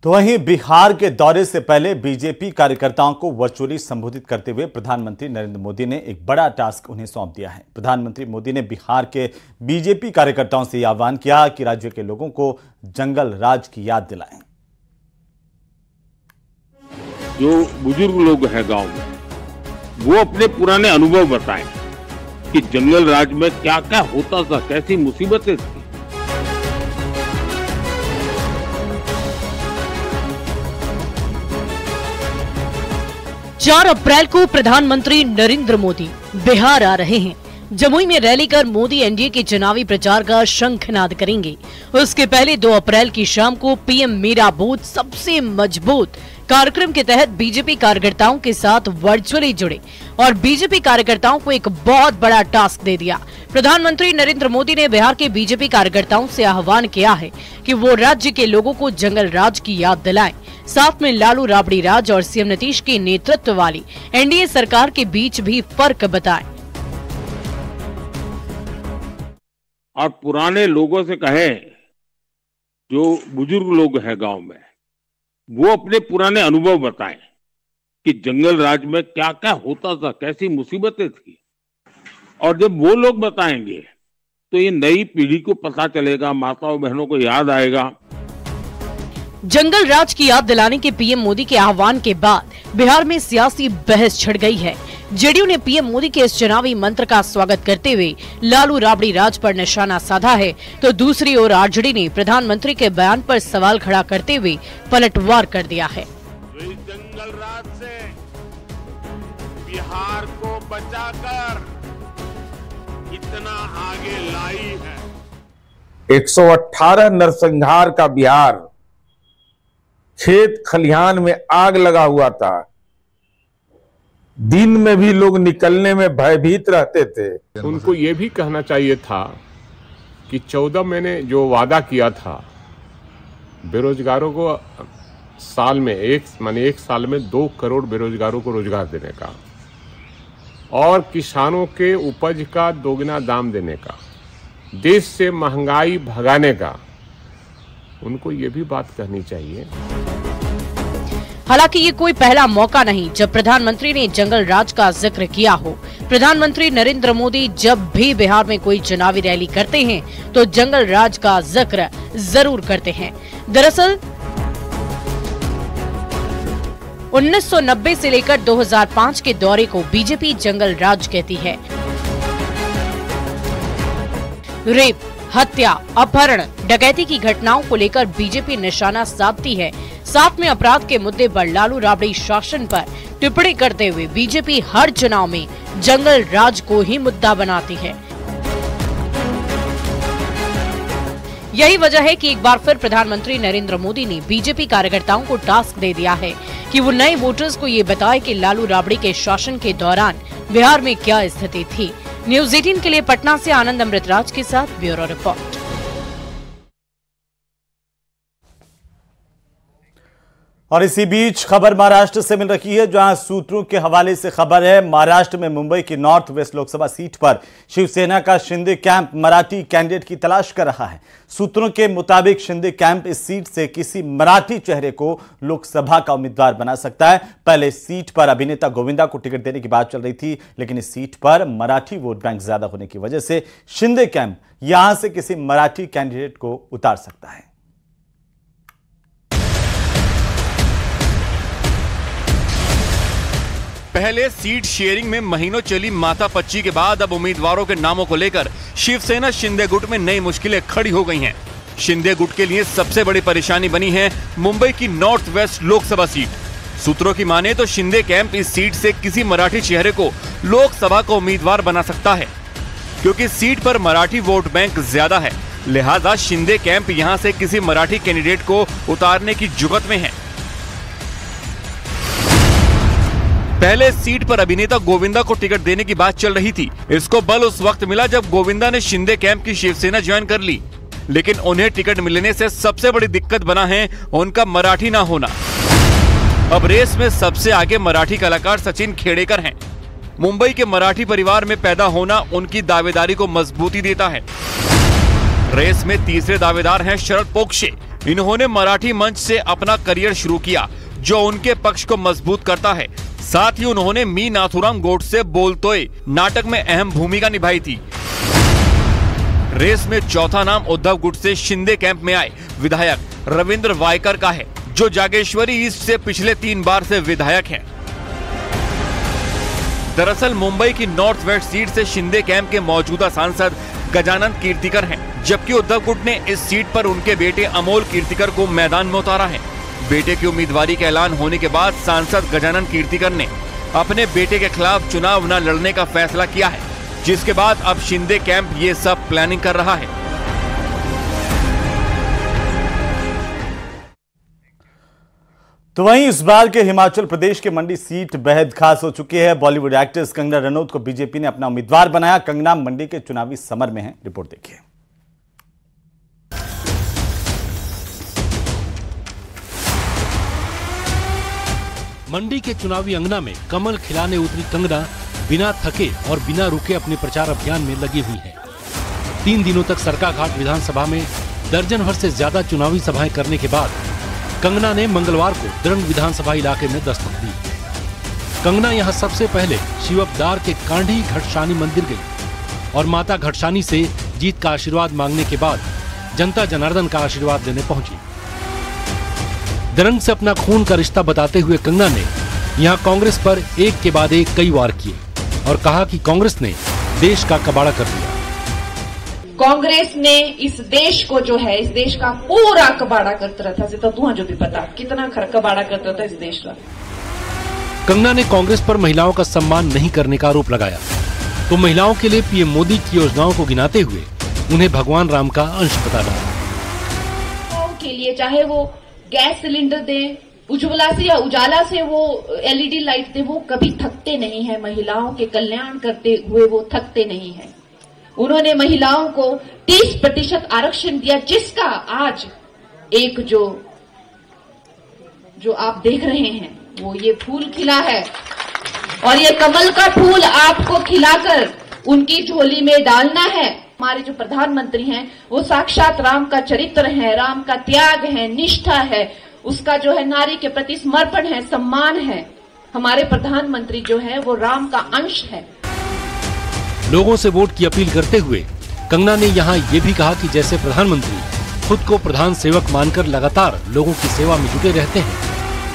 तो वहीं बिहार के दौरे से पहले बीजेपी कार्यकर्ताओं को वर्चुअली संबोधित करते हुए प्रधानमंत्री नरेंद्र मोदी ने एक बड़ा टास्क उन्हें सौंप दिया है। प्रधानमंत्री मोदी ने बिहार के बीजेपी कार्यकर्ताओं से आह्वान किया कि राज्य के लोगों को जंगल राज की याद दिलाएं। जो बुजुर्ग लोग हैं गांव में, वो अपने पुराने अनुभव बताएं कि जंगल राज में क्या क्या होता था, कैसी मुसीबतें थी। 4 अप्रैल को प्रधानमंत्री नरेंद्र मोदी बिहार आ रहे हैं। जमुई में रैली कर मोदी एनडीए के चुनावी प्रचार का शंखनाद करेंगे। उसके पहले 2 अप्रैल की शाम को पीएम मेरा बूथ सबसे मजबूत कार्यक्रम के तहत बीजेपी कार्यकर्ताओं के साथ वर्चुअली जुड़े और बीजेपी कार्यकर्ताओं को एक बहुत बड़ा टास्क दे दिया। प्रधानमंत्री नरेंद्र मोदी ने बिहार के बीजेपी कार्यकर्ताओं से आह्वान किया है कि वो राज्य के लोगों को जंगल राज की याद दिलाएं, साथ में लालू राबड़ी राज और सीएम नीतीश के नेतृत्व वाली एनडीए सरकार के बीच भी फर्क बताएं। और पुराने लोगों से कहें, जो बुजुर्ग लोग हैं गांव में, वो अपने पुराने अनुभव बताएं कि जंगल राज में क्या क्या होता था, कैसी मुसीबतें थी। और जब वो लोग बताएंगे तो ये नई पीढ़ी को पता चलेगा, माताओं बहनों को याद आएगा। जंगल राज की याद दिलाने के पीएम मोदी के आह्वान के बाद बिहार में सियासी बहस छिड़ गई है। जेडीयू ने पीएम मोदी के इस चुनावी मंत्र का स्वागत करते हुए लालू राबड़ी राज पर निशाना साधा है, तो दूसरी ओर आरजेडी ने प्रधानमंत्री के बयान पर सवाल खड़ा करते हुए पलटवार कर दिया है। जंगल राज से बिहार को बचाकर इतना आगे लाई है। 118 नरसंहार का बिहार खेत खलिहान में आग लगा हुआ था। दिन में भी लोग निकलने में भयभीत रहते थे। उनको ये भी कहना चाहिए था कि 14 मैंने जो वादा किया था बेरोजगारों को साल में एक साल में 2 करोड़ बेरोजगारों को रोजगार देने का और किसानों के उपज का दोगुना दाम देने का, देश से महंगाई भगाने का, उनको ये भी बात कहनी चाहिए। हालांकि ये कोई पहला मौका नहीं जब प्रधानमंत्री ने जंगल राज का जिक्र किया हो। प्रधानमंत्री नरेंद्र मोदी जब भी बिहार में कोई चुनावी रैली करते हैं तो जंगल राज का जिक्र जरूर करते हैं। दरअसल 1990 से लेकर 2005 के दौरे को बीजेपी जंगल राज कहती है। रेप, हत्या, अपहरण, डकैती की घटनाओं को लेकर बीजेपी निशाना साधती है। साथ में अपराध के मुद्दे पर लालू राबड़ी शासन पर टिप्पणी करते हुए बीजेपी हर चुनाव में जंगल राज को ही मुद्दा बनाती है। यही वजह है कि एक बार फिर प्रधानमंत्री नरेंद्र मोदी ने बीजेपी कार्यकर्ताओं को टास्क दे दिया है कि वो नए वोटर्स को ये बताएं कि लालू राबड़ी के शासन के दौरान बिहार में क्या स्थिति थी। न्यूज़ 18 के लिए पटना से आनंद अमृतराज के साथ ब्यूरो रिपोर्ट। और इसी बीच खबर महाराष्ट्र से मिल रही है, जहां सूत्रों के हवाले से खबर है महाराष्ट्र में मुंबई की नॉर्थ वेस्ट लोकसभा सीट पर शिवसेना का शिंदे कैंप मराठी कैंडिडेट की तलाश कर रहा है। सूत्रों के मुताबिक शिंदे कैंप इस सीट से किसी मराठी चेहरे को लोकसभा का उम्मीदवार बना सकता है। पहले सीट पर अभिनेता गोविंदा को टिकट देने की बात चल रही थी, लेकिन इस सीट पर मराठी वोट बैंक ज्यादा होने की वजह से शिंदे कैंप यहां से किसी मराठी कैंडिडेट को उतार सकता है। पहले सीट शेयरिंग में महीनों चली माथापच्ची के बाद अब उम्मीदवारों के नामों को लेकर शिवसेना शिंदे गुट में नई मुश्किलें खड़ी हो गई हैं। शिंदे गुट के लिए सबसे बड़ी परेशानी बनी है मुंबई की नॉर्थ वेस्ट लोकसभा सीट। सूत्रों की माने तो शिंदे कैंप इस सीट से किसी मराठी चेहरे को लोकसभा का उम्मीदवार बना सकता है। क्योंकि सीट पर मराठी वोट बैंक ज्यादा है, लिहाजा शिंदे कैंप यहां से किसी मराठी कैंडिडेट को उतारने की जुगत में है। पहले सीट पर अभिनेता गोविंदा को टिकट देने की बात चल रही थी। इसको बल उस वक्त मिला जब गोविंदा ने शिंदे कैंप की शिवसेना ज्वाइन कर ली, लेकिन उन्हें टिकट मिलने से सबसे बड़ी दिक्कत बना है उनका मराठी ना होना। अब रेस में सबसे आगे मराठी कलाकार सचिन खेड़ेकर हैं। मुंबई के मराठी परिवार में पैदा होना उनकी दावेदारी को मजबूती देता है। रेस में तीसरे दावेदार हैं शरद पोंक्षे। इन्होंने मराठी मंच से अपना करियर शुरू किया, जो उनके पक्ष को मजबूत करता है। साथ ही उन्होंने मी नाथुराम गोडसे बोलतोय नाटक में अहम भूमिका निभाई थी। रेस में चौथा नाम उद्धव गुट से शिंदे कैंप में आए विधायक रविंद्र वायकर का है, जो जागेश्वरी ईस्ट से पिछले 3 बार से विधायक हैं। दरअसल मुंबई की नॉर्थ वेस्ट सीट से शिंदे कैंप के मौजूदा सांसद गजानन कीर्तिकर हैं, जबकि उद्धव गुट ने इस सीट पर उनके बेटे अमोल कीर्तिकर को मैदान में उतारा है। बेटे की उम्मीदवारी का ऐलान होने के बाद सांसद गजानन कीर्तिकर ने अपने बेटे के खिलाफ चुनाव न लड़ने का फैसला किया है, जिसके बाद अब शिंदे कैंप ये सब प्लानिंग कर रहा है। तो वहीं इस बार के हिमाचल प्रदेश के मंडी सीट बेहद खास हो चुकी है। बॉलीवुड एक्ट्रेस कंगना रनौत को बीजेपी ने अपना उम्मीदवार बनाया। कंगना मंडी के चुनावी समर में है, रिपोर्ट देखिए। मंडी के चुनावी अंगना में कमल खिलाने उतरी कंगना बिना थके और बिना रुके अपने प्रचार अभियान में लगी हुई है। 3 दिनों तक सरकाघाट विधानसभा में दर्जन भर से ज्यादा चुनावी सभाएं करने के बाद कंगना ने मंगलवार को द्रंग विधानसभा इलाके में दस्तक दी। कंगना यहां सबसे पहले शिवअवतार के कांडी घटशानी मंदिर गई और माता घटशानी से जीत का आशीर्वाद मांगने के बाद जनता जनार्दन का आशीर्वाद लेने पहुंची। द्रंग से अपना खून का रिश्ता बताते हुए कंगना ने यहां कांग्रेस पर एक के बाद एक कई वार किए और कहा कि कांग्रेस ने देश का कबाड़ा कर दिया। कांग्रेस ने इस देश को जो है, इस देश का पूरा कबाड़ा करता था। तो तुहा जो भी पता कितना कबाड़ा करता था इस देश का। कंगना ने कांग्रेस पर महिलाओं का सम्मान नहीं करने का आरोप लगाया, तो महिलाओं के लिए पीएम मोदी की योजनाओं को गिनाते हुए उन्हें भगवान राम का अंश बताया। के लिए चाहे वो गैस सिलेंडर दे, उज्ज्वला से या उजाला से वो एलईडी लाइट दे, वो कभी थकते नहीं है। महिलाओं के कल्याण करते हुए वो थकते नहीं है। उन्होंने महिलाओं को 30% आरक्षण दिया, जिसका आज एक जो आप देख रहे हैं वो ये फूल खिला है और ये कमल का फूल आपको खिलाकर उनकी झोली में डालना है। हमारे जो प्रधानमंत्री हैं वो साक्षात राम का चरित्र है, राम का त्याग है, निष्ठा है, उसका जो है नारी के प्रति समर्पण है, सम्मान है। हमारे प्रधानमंत्री जो है वो राम का अंश है। लोगों से वोट की अपील करते हुए कंगना ने यहां ये भी कहा कि जैसे प्रधानमंत्री खुद को प्रधान सेवक मानकर लगातार लोगों की सेवा में जुटे रहते हैं,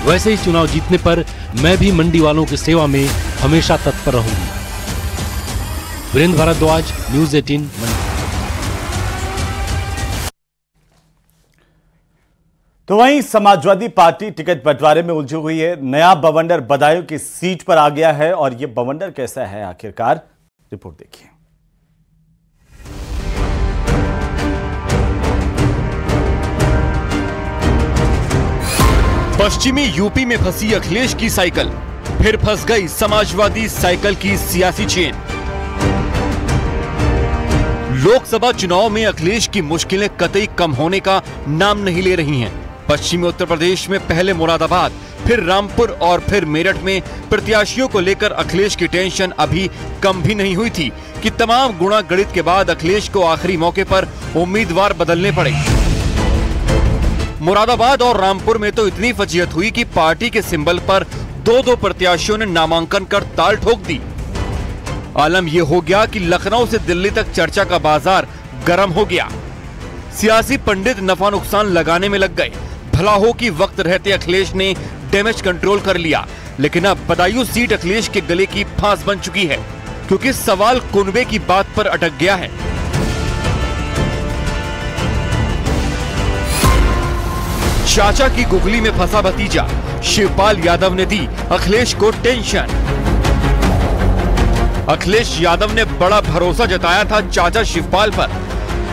वैसे ही चुनाव जीतने पर मैं भी मंडी वालों की सेवा में हमेशा तत्पर रहूंगी। वीरेंद्र भारद्वाज, न्यूज़ 18 मंडी। तो वहीं समाजवादी पार्टी टिकट बंटवारे में उलझी हुई है। नया बवंडर बदायूं की सीट पर आ गया है और यह बवंडर कैसा है आखिरकार, रिपोर्ट देखिए। पश्चिमी यूपी में फंसी अखिलेश की साइकिल, फिर फंस गई समाजवादी साइकिल की सियासी चेन। लोकसभा चुनाव में अखिलेश की मुश्किलें कतई कम होने का नाम नहीं ले रही हैं। पश्चिमी उत्तर प्रदेश में पहले मुरादाबाद, फिर रामपुर और फिर मेरठ में प्रत्याशियों को लेकर अखिलेश की टेंशन अभी कम भी नहीं हुई थी कि तमाम गुणा गणित के बाद अखिलेश को आखिरी मौके पर उम्मीदवार बदलने पड़े। मुरादाबाद और रामपुर में तो इतनी फजीहत हुई कि पार्टी के सिंबल पर 2-2 प्रत्याशियों ने नामांकन कर ताल ठोक दी। आलम यह हो गया कि लखनऊ से दिल्ली तक चर्चा का बाजार गर्म हो गया। सियासी पंडित नफा नुकसान लगाने में लग गए। भला हो कि वक्त रहते अखिलेश ने डैमेज कंट्रोल कर लिया, लेकिन अब बदायूं सीट अखिलेश के गले की फांस बन चुकी है, क्योंकि सवाल कुनबे की बात पर अटक गया है। चाचा की गुगली में फंसा भतीजा, शिवपाल यादव ने दी अखिलेश को टेंशन। अखिलेश यादव ने बड़ा भरोसा जताया था चाचा शिवपाल पर।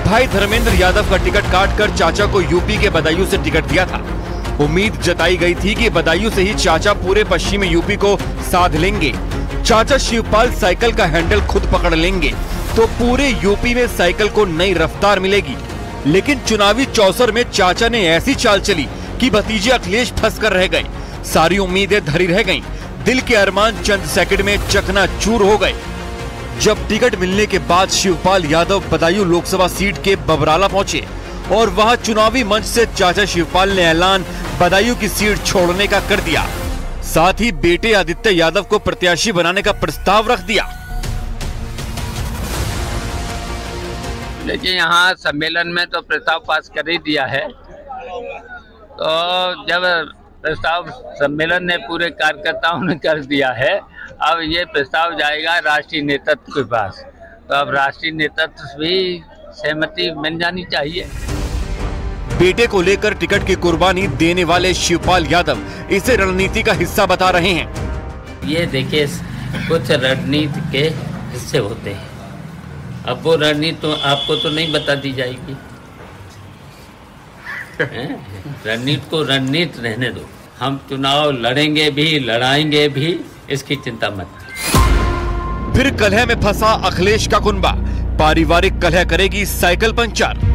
भाई धर्मेंद्र यादव का टिकट काटकर चाचा को यूपी के बदायूं से टिकट दिया था। उम्मीद जताई गई थी कि बदायूं से ही चाचा पूरे पश्चिमी यूपी को साध लेंगे। चाचा शिवपाल साइकिल का हैंडल खुद पकड़ लेंगे तो पूरे यूपी में साइकिल को नई रफ्तार मिलेगी। लेकिन चुनावी चौसर में चाचा ने ऐसी चाल चली कि भतीजे अखिलेश फंस कर रह गए। सारी उम्मीदें धरी रह गईं। दिल के अरमान चंद सेकंड में चकनाचूर हो गए। जब टिकट मिलने के बाद शिवपाल यादव बदायूं लोकसभा सीट के बबराला पहुंचे और वहां चुनावी मंच से चाचा शिवपाल ने ऐलान बदायूं की सीट छोड़ने का कर दिया। साथ ही बेटे आदित्य यादव को प्रत्याशी बनाने का प्रस्ताव रख दिया। देखिए, यहाँ सम्मेलन में तो प्रस्ताव पास कर ही दिया है। तो जब प्रस्ताव सम्मेलन ने पूरे कार्यकर्ताओं ने कर दिया है, अब ये प्रस्ताव जाएगा राष्ट्रीय नेतृत्व के पास। तो अब राष्ट्रीय नेतृत्व भी सहमति मिल जानी चाहिए। बेटे को लेकर टिकट की कुर्बानी देने वाले शिवपाल यादव इसे रणनीति का हिस्सा बता रहे हैं। ये देखिए, कुछ रणनीति के हिस्से होते हैं। अब वो रणनीति तो आपको तो नहीं बता दी जाएगी। रणनीति को रणनीति रहने दो। हम चुनाव लड़ेंगे भी, लड़ाएंगे भी, इसकी चिंता मत। फिर कलह में फंसा अखिलेश का कुनबा, पारिवारिक कलह करेगी साइकिल पंचर।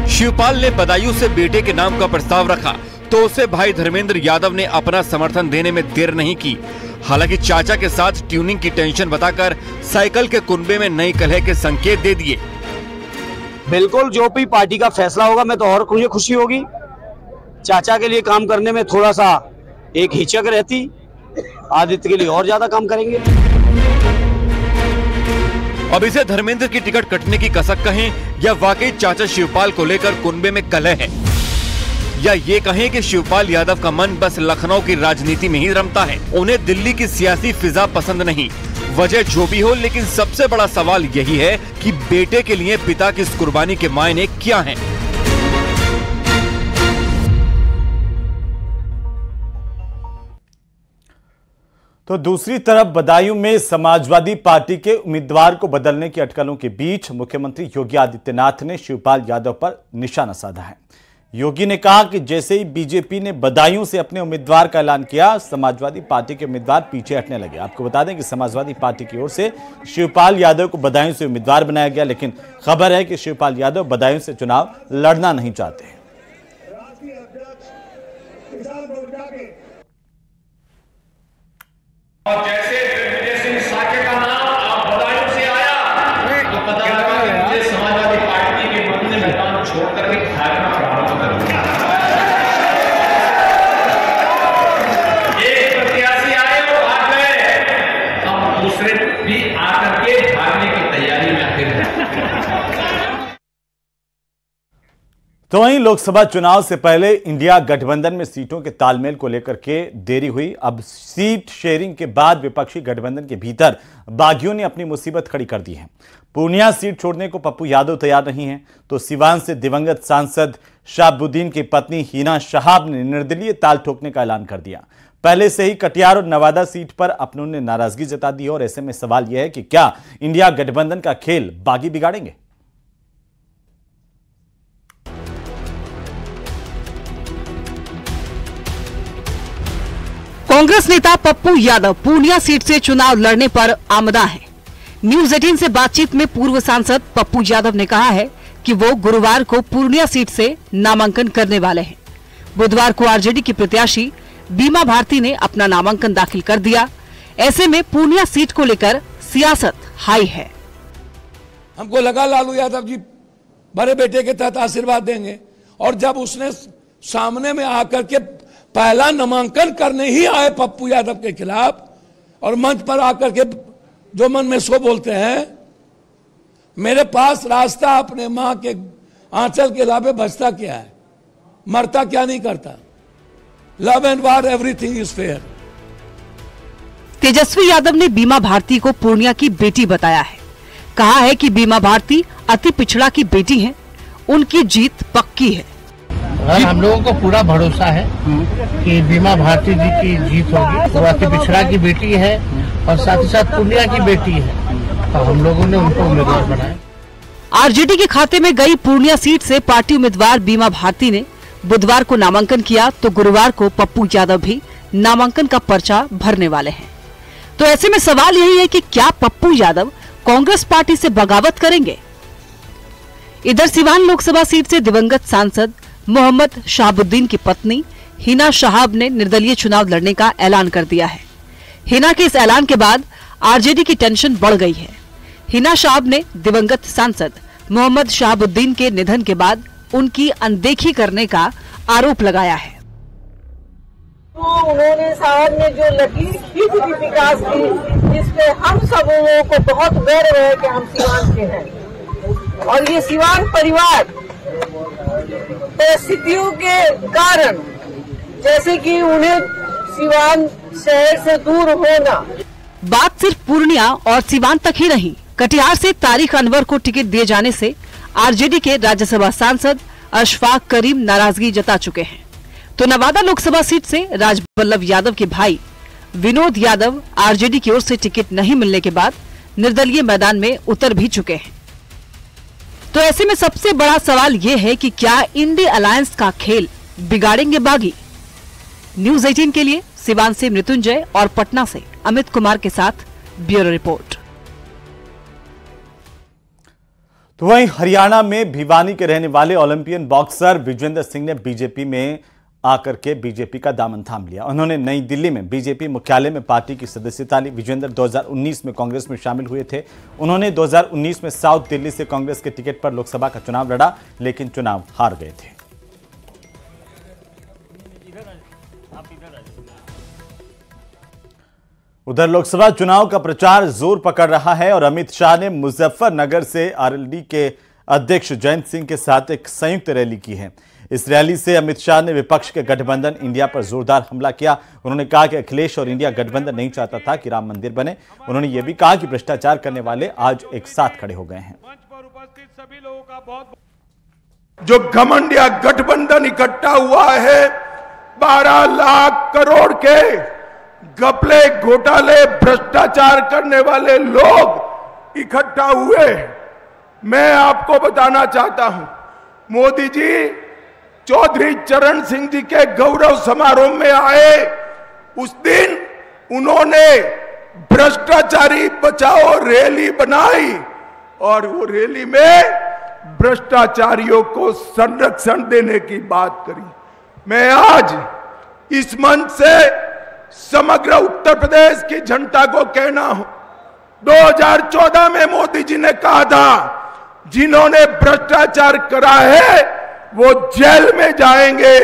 शिवपाल ने बदायूं से बेटे के नाम का प्रस्ताव रखा तो उसे भाई धर्मेंद्र यादव ने अपना समर्थन देने में देर नहीं की। हालांकि चाचा के साथ ट्यूनिंग की टेंशन बताकर साइकिल के कुनबे में नई कलह के संकेत दे दिए। बिल्कुल, जो भी पार्टी का फैसला होगा मैं तो और मुझे खुशी होगी। चाचा के लिए काम करने में थोड़ा सा एक हिचक रहती, आदित्य के लिए और ज्यादा काम करेंगे। अब इसे धर्मेंद्र की टिकट कटने की कसक कहें या वाकई चाचा शिवपाल को लेकर कुनबे में कलह है, या ये कहें कि शिवपाल यादव का मन बस लखनऊ की राजनीति में ही रमता है। उन्हें दिल्ली की सियासी फिजा पसंद नहीं। वजह जो भी हो, लेकिन सबसे बड़ा सवाल यही है कि बेटे के लिए पिता की इस कुर्बानी के मायने क्या हैं? तो दूसरी तरफ बदायूं में समाजवादी पार्टी के उम्मीदवार को बदलने की अटकलों के बीच मुख्यमंत्री योगी आदित्यनाथ ने शिवपाल यादव पर निशाना साधा है। योगी ने कहा कि जैसे ही बीजेपी ने बदायूं से अपने उम्मीदवार का ऐलान किया, समाजवादी पार्टी के उम्मीदवार पीछे हटने लगे। आपको बता दें कि समाजवादी पार्टी की ओर से शिवपाल यादव को बदायूं से उम्मीदवार बनाया गया, लेकिन खबर है कि शिवपाल यादव बदायूं से चुनाव लड़ना नहीं चाहते। और जैसे दिग्विजय सिंह साके का नाम आप बदायूं से आया, तो पता लगा कि मुझे समाजवादी पार्टी के मन ने मैदान छोड़ करके भागना प्रारंभ कर दिया। एक प्रत्याशी आए और भाग गए, अब दूसरे भी आकर के भागने की तैयारी में फिर तो वहीं लोकसभा चुनाव से पहले इंडिया गठबंधन में सीटों के तालमेल को लेकर के देरी हुई। अब सीट शेयरिंग के बाद विपक्षी गठबंधन के भीतर बागियों ने अपनी मुसीबत खड़ी कर दी है। पूर्णिया सीट छोड़ने को पप्पू यादव तैयार नहीं है, तो सिवान से दिवंगत सांसद शहाबुद्दीन की पत्नी हिना शहाब ने निर्दलीय ताल ठोकने का ऐलान कर दिया। पहले से ही कटिहार और नवादा सीट पर अपनों ने नाराजगी जता दी और ऐसे में सवाल यह है कि क्या इंडिया गठबंधन का खेल बागी बिगाड़ेंगे? कांग्रेस नेता पप्पू यादव पूर्णिया सीट से चुनाव लड़ने पर आमदा है। न्यूज 18 से बातचीत में पूर्व सांसद पप्पू यादव ने कहा है कि वो गुरुवार को पूर्णिया सीट से नामांकन करने वाले हैं। बुधवार को आरजेडी की प्रत्याशी बीमा भारती ने अपना नामांकन दाखिल कर दिया। ऐसे में पूर्णिया सीट को लेकर सियासत हाई है। हमको लगा लालू यादव जी बड़े बेटे के तहत आशीर्वाद देंगे, और जब उसने सामने में आकर के पहला नामांकन करने ही आए पप्पू यादव के खिलाफ, और मंच पर आकर के जो मन में सो बोलते हैं, मेरे पास रास्ता अपने मां के आंचल के अलावे बचता क्या है, मरता क्या नहीं करता, love and war everything is fair. Tejashwi Yadav ने बीमा भारती को पूर्णिया की बेटी बताया है। कहा है कि बीमा भारती अति पिछड़ा की बेटी हैं, उनकी जीत पक्की है। और हम लोगों को पूरा भरोसा है कि बीमा भारती जी की जीत होगी। वो अति पिछड़ा की बेटी है और साथ ही साथ पूर्णिया की बेटी है, तो हम लोगों ने उनको उम्मीदवार बनाया। आरजेडी के खाते में गई पूर्णिया सीट से पार्टी उम्मीदवार बीमा भारती ने बुधवार को नामांकन किया, तो गुरुवार को पप्पू यादव भी नामांकन का पर्चा भरने वाले हैं। तो ऐसे में सवाल यही है कि क्या पप्पू यादव कांग्रेस पार्टी से बगावत करेंगे? इधर सिवान लोकसभा सीट से दिवंगत सांसद मोहम्मद शहाबुद्दीन की पत्नी हिना शहाब ने निर्दलीय चुनाव लड़ने का ऐलान कर दिया है। हिना के इस ऐलान के बाद आरजेडी की टेंशन बढ़ गई है। हिना शहाब ने दिवंगत सांसद मोहम्मद शहाबुद्दीन के निधन के बाद उनकी अनदेखी करने का आरोप लगाया है। तो उन्होंने साहब ने जो लकीर खींच दी विकास की, इसपे हम सब लोगों को बहुत गर्व है कि हम सिवान के हैं। और ये सिवान परिवार परिस्थितियों के कारण, जैसे कि उन्हें सिवान शहर से दूर होना। बात सिर्फ पूर्णिया और सिवान तक ही नहीं, कटिहार से तारिक अनवर को टिकट दिए जाने से आरजेडी के राज्यसभा सांसद अशफाक करीम नाराजगी जता चुके हैं। तो नवादा लोकसभा सीट से राजबल्लभ यादव के भाई विनोद यादव आरजेडी की ओर से टिकट नहीं मिलने के बाद निर्दलीय मैदान में उतर भी चुके हैं। तो ऐसे में सबसे बड़ा सवाल ये है कि क्या इंडी अलायंस का खेल बिगाड़ेंगे बागी। न्यूज 18 के लिए सिवान से मृत्युंजय और पटना से अमित कुमार के साथ ब्यूरो रिपोर्ट। तो वहीं हरियाणा में भिवानी के रहने वाले ओलंपियन बॉक्सर विजेंद्र सिंह ने बीजेपी में आकर के बीजेपी का दामन थाम लिया। उन्होंने नई दिल्ली में बीजेपी मुख्यालय में पार्टी की सदस्यता ली। विजेंद्र 2019 में कांग्रेस में शामिल हुए थे। उन्होंने 2019 में साउथ दिल्ली से कांग्रेस के टिकट पर लोकसभा का चुनाव लड़ा, लेकिन चुनाव हार गए थे। उधर लोकसभा चुनाव का प्रचार जोर पकड़ रहा है और अमित शाह ने मुजफ्फरनगर से आरएलडी के अध्यक्ष जयंत सिंह के साथ एक संयुक्त रैली की है। इस रैली से अमित शाह ने विपक्ष के गठबंधन इंडिया पर जोरदार हमला किया। उन्होंने कहा कि अखिलेश और इंडिया गठबंधन नहीं चाहता था कि राम मंदिर बने। उन्होंने ये भी कहा कि भ्रष्टाचार करने वाले आज एक साथ खड़े हो गए हैं। जो घमंडिया गठबंधन इकट्ठा हुआ है, 12 लाख करोड़ के घपले घोटाले भ्रष्टाचार करने वाले लोग इकट्ठा हुए। मैं आपको बताना चाहता हूं, मोदी जी चौधरी चरण सिंह जी के गौरव समारोह में आए, उस दिन उन्होंने भ्रष्टाचारी बचाओ रैली बनाई और वो रैली में भ्रष्टाचारियों को संरक्षण देने की बात करी। मैं आज इस मंच से समग्र उत्तर प्रदेश की जनता को कहना हो, 2014 में मोदी जी ने कहा था जिन्होंने भ्रष्टाचार करा है वो जेल में जाएंगे,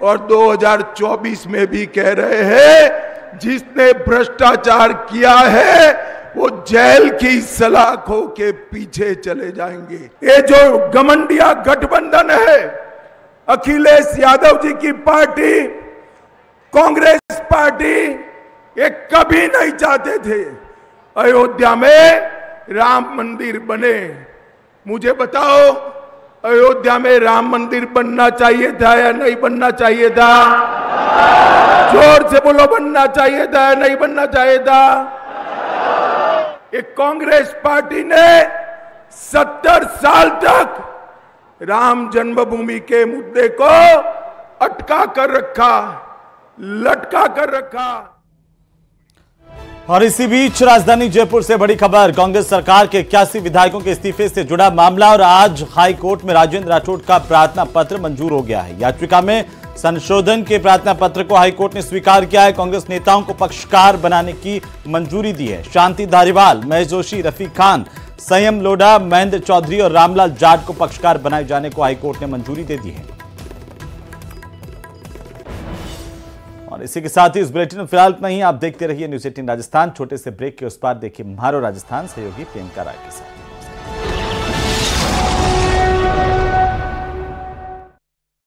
और 2024 में भी कह रहे हैं जिसने भ्रष्टाचार किया है वो जेल की सलाखों के पीछे चले जाएंगे। ये जो घमंडिया गठबंधन है, अखिलेश यादव जी की पार्टी, कांग्रेस पार्टी, ये कभी नहीं चाहते थे अयोध्या में राम मंदिर बने। मुझे बताओ, अयोध्या में राम मंदिर बनना चाहिए था या नहीं बनना चाहिए था? जोर से बोलो, बनना चाहिए था या नहीं बनना चाहिए था? एक कांग्रेस पार्टी ने 70 साल तक राम जन्मभूमि के मुद्दे को अटका कर रखा, लटका कर रखा। और इसी बीच राजधानी जयपुर से बड़ी खबर, कांग्रेस सरकार के 81 विधायकों के इस्तीफे से जुड़ा मामला और आज हाई कोर्ट में राजेंद्र राठौड़ का प्रार्थना पत्र मंजूर हो गया है। याचिका में संशोधन के प्रार्थना पत्र को हाई कोर्ट ने स्वीकार किया है। कांग्रेस नेताओं को पक्षकार बनाने की मंजूरी दी है। शांति धारीवाल, महेश जोशी, रफीक खान, संयम लोढ़ा, महेंद्र चौधरी और रामलाल जाट को पक्षकार बनाए जाने को हाई कोर्ट ने मंजूरी दे दी है। और इसी के साथ ही इस बुलेटिन में फिलहाल इतना ही। आप देखते रहिए न्यूज 18 राजस्थान। छोटे से ब्रेक के उस पार देखिए म्हारो राजस्थान सहयोगी प्रियंका राय के साथ।